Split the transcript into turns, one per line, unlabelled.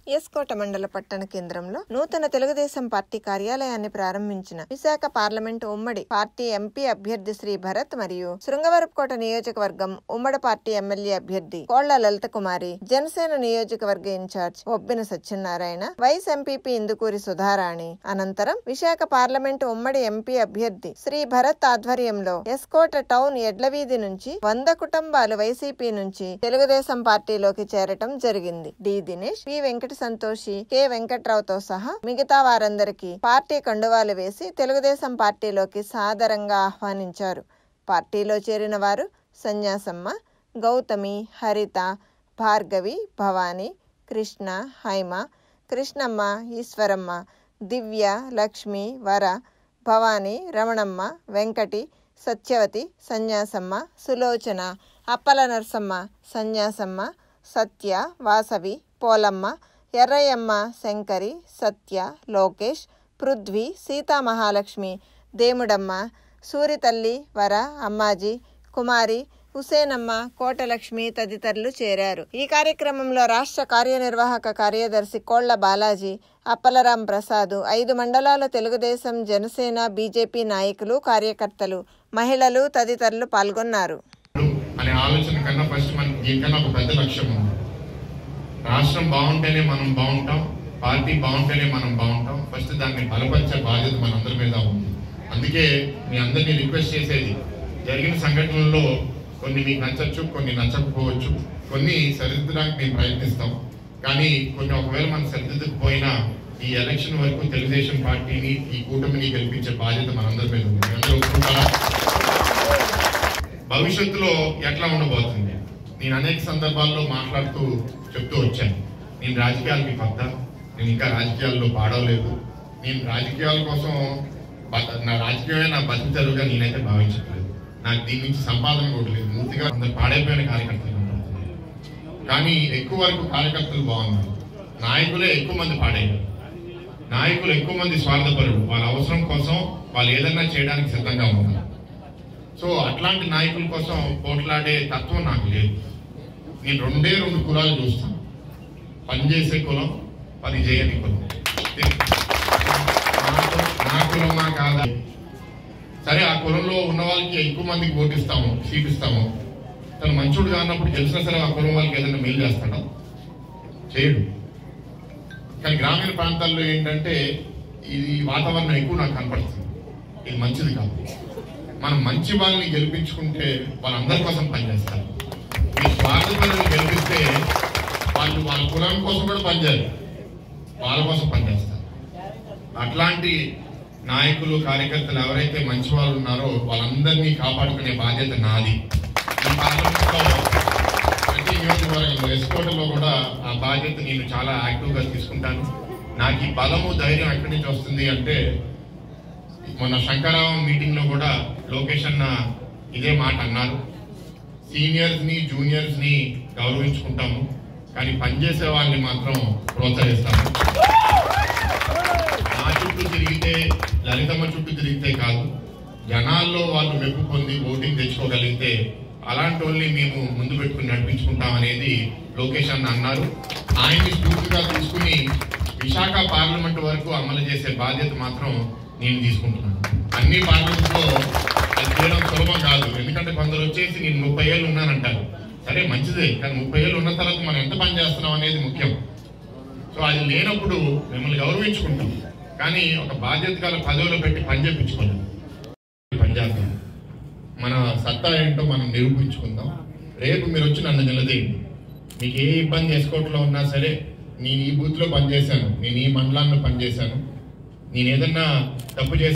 ఎస్కోట మండల పట్టణ కేంద్రంలో నూతన తెలుగుదేశం పార్టీ కార్యాలయాన్ని ప్రారంభించిన విశాఖ పార్లమెంటు ఉమ్మడి పార్టీ ఎంపీ అభ్యర్థి శ్రీ భరత్ మరియు శృంగవరపుకోట నియోజకవర్గం ఉమ్మడి పార్టీ ఎమ్మెల్యే అభ్యర్థి కోళ్ల లలిత కుమారి, జనసేన నియోజకవర్గ incharge Obbina Satyanarayana, vice MPP Indukuri Sudharani అనంతరం విశాఖ పార్లమెంటు ఉమ్మడి ఎంపీ అభ్యర్థి శ్రీ భరత్ ఆధ్వర్యంలో ఎస్కోట టౌన్ ఎడ్లవీధి నుంచి 100 కుటుంబాలు వైసీపీ నుంచి తెలుగుదేశం పార్టీలోకి చేరటం జరిగింది. D Dinesh, P Venkata Santoshi, K వెంకట్రావుతో సహా మిగతా వారందరికీ పార్టీ కండువాలు వేసి తెలుగుదేశం పార్టీలోకి సాదరంగా ఆహ్వానించారు. పార్టీలో చేరిన వారు సన్యాసమ్మ, గౌతమి, హరిత, భార్గవి, భవాని, కృష్ణ, హైమ, కృష్ణమ్మ, ఈశ్వరమ్మ, దివ్య, లక్ష్మి, వర, భవాని, రమణమ్మ, వెంకటి, సత్యవతి, సన్యాసమ్మ, సులోచన, అప్పల నరసమ్మ, సన్యాసమ్మ, సత్య, వాసవి, పోలమ్మ, ఎర్రయ్యమ్మ, శంకరి, సత్య, లోకేష్, పృథ్వీ, సీతా మహాలక్ష్మి, దేముడమ్మ, సూరితల్లి, వర, అమ్మాజీ, కుమారి, హుసేనమ్మ, కోటలక్ష్మి తదితరులు చేరారు. ఈ కార్యక్రమంలో రాష్ట్ర కార్యనిర్వాహక కార్యదర్శి కోళ్ల బాలాజీ, అప్పలరాం ప్రసాద్, 5 మండలాల తెలుగుదేశం, జనసేన, బీజేపీ నాయకులు, కార్యకర్తలు, మహిళలు తదితరులు పాల్గొన్నారు.
అనే ఆలోచన కన్నా ఫస్ట్ మనకి దీనికన్నా ఒక పెద్ద లక్ష్యం ఉంది. రాష్ట్రం బాగుంటేనే మనం బాగుంటాం, పార్టీ బాగుంటేనే మనం బాగుంటాం. ఫస్ట్ దాన్ని బలపరిచే బాధ్యత మనందరి మీద ఉంది. అందుకే మీ అందరినీ రిక్వెస్ట్ చేసేది, జరిగిన సంఘటనల్లో కొన్ని మీకు నచ్చచ్చు, కొన్ని నచ్చకపోవచ్చు, కొన్ని సరిదిద్దడానికి మేము ప్రయత్నిస్తాం. కానీ కొన్ని ఒకవేళ మనం సరిదిద్దకపోయినా ఈ ఎలక్షన్ వరకు తెలుగుదేశం పార్టీని, ఈ కూటమిని గెలిపించే బాధ్యత మనందరి మీద ఉంది. అందరూ ఒప్పుకుంటారా? భవిష్యత్తులో ఎట్లా ఉండబోతుంది? నేను అనేక సందర్భాల్లో మాట్లాడుతూ చెప్తూ వచ్చాను, నేను రాజకీయాలకి కొత్త, నేను ఇంకా రాజకీయాల్లో పాడవలేదు, నేను రాజకీయాల కోసం నా రాజకీయమే నా బతికితరుగా నేనైతే భావించట్లేదు, నాకు దీని నుంచి సంపాదన కూడా లేదు. పూర్తిగా అందరు పాడైపోయిన కార్యకర్తలు కనపడుతుంది. కానీ ఎక్కువ వరకు కార్యకర్తలు బాగున్నారు, నాయకులే ఎక్కువ మంది పాడయ్యారు. నాయకులు ఎక్కువ మంది స్వార్థపరుడు, వాళ్ళ అవసరం కోసం వాళ్ళు ఏదన్నా చేయడానికి సిద్ధంగా ఉన్నారు. సో అట్లాంటి నాయకుల కోసం పోట్లాడే తత్వం నాకు లేదు. నేను 2 కులాలు చూస్తాను, పనిచేసే కులం, పని చేయని కులం. నా కులమా కాదా? సరే, ఆ కులంలో ఉన్న వాళ్ళకి ఎక్కువ మందికి ఓటిస్తాము, సీట్ ఇస్తాము. తను మంచోడు కానప్పుడు తెలిసినా సరే ఆ కులం వాళ్ళకి ఏదైనా మేలు చేస్తాడా? చేయడు. కానీ గ్రామీణ ప్రాంతాల్లో ఏంటంటే ఇది వాతావరణం ఎక్కువ నాకు కనపడుతుంది. ఇది మంచిది కాదు. మనం మంచి వాళ్ళని గెలిపించుకుంటే వాళ్ళందరి కోసం పనిచేస్తారు. ఈ స్వార్థపరులను గెలిపిస్తే వాళ్ళు వాళ్ళ కులం కోసం కూడా పనిచేయాలి, వాళ్ళ కోసం పనిచేస్తారు. అట్లాంటి నాయకులు, కార్యకర్తలు ఎవరైతే మంచి వాళ్ళు ఉన్నారో వాళ్ళందరినీ కాపాడుకునే బాధ్యత నాది. ఈ పార్లమెంట్లో ప్రతి నియోజకవర్గంలో, ఎస్కోటలో కూడా ఆ బాధ్యత నేను చాలా యాక్టివ్గా తీసుకుంటాను. నాకు ఈ బలము, ధైర్యం ఎక్కడి నుంచి వస్తుంది అంటే, మొన్న శంకరావం మీటింగ్ లో కూడా లోకేష్ అన్న ఇదే మాట అన్నారు, సీనియర్స్ ని, జూనియర్స్ ని గౌరవించుకుంటాము, కానీ పనిచేసే వాళ్ళని మాత్రం ప్రోత్సహిస్తాము. నా చుట్టూ తిరిగితే, లలితమ్మ చుట్టూ తిరిగితే కాదు, జనాల్లో వాళ్ళు మెప్పు పొంది ఓటింగ్ తెచ్చుకోగలిగితే అలాంటి వాళ్ళని మేము ముందు పెట్టుకుని నడిపించుకుంటాం అనేది లోకేష్ అన్న అన్నారు. ఆయన్ని స్ఫూర్తిగా తీసుకుని విశాఖ పార్లమెంట్ వరకు అమలు చేసే బాధ్యత మాత్రం నేను తీసుకుంటున్నాను. అన్ని పార్లమెంట్లో అది చేయడం సులభం కాదు. ఎందుకంటే కొందరు వచ్చేసి నేను 30 ఏళ్ళు ఉన్నానంటారు. సరే, మంచిదే, కానీ 30 ఏళ్ళు ఉన్న తర్వాత మనం ఎంత పని చేస్తున్నాం అనేది ముఖ్యం. సో అది లేనప్పుడు మిమ్మల్ని గౌరవించుకుంటాం, కానీ ఒక బాధ్యత గల పదవిలో పెట్టి పని చేయించుకోలేదు. పనిచేస్తాం, మన సత్తా ఏంటో మనం నిరూపించుకుందాం. రేపు మీరు వచ్చి నన్ను నిలదీయండి. మీకు ఏ ఇబ్బంది ఎస్కోట్లో ఉన్నా సరే, నేను ఈ బూత్లో పనిచేశాను, నేను ఈ మండలాల్లో పనిచేశాను, నేను ఏదన్నా తప్పు చేసి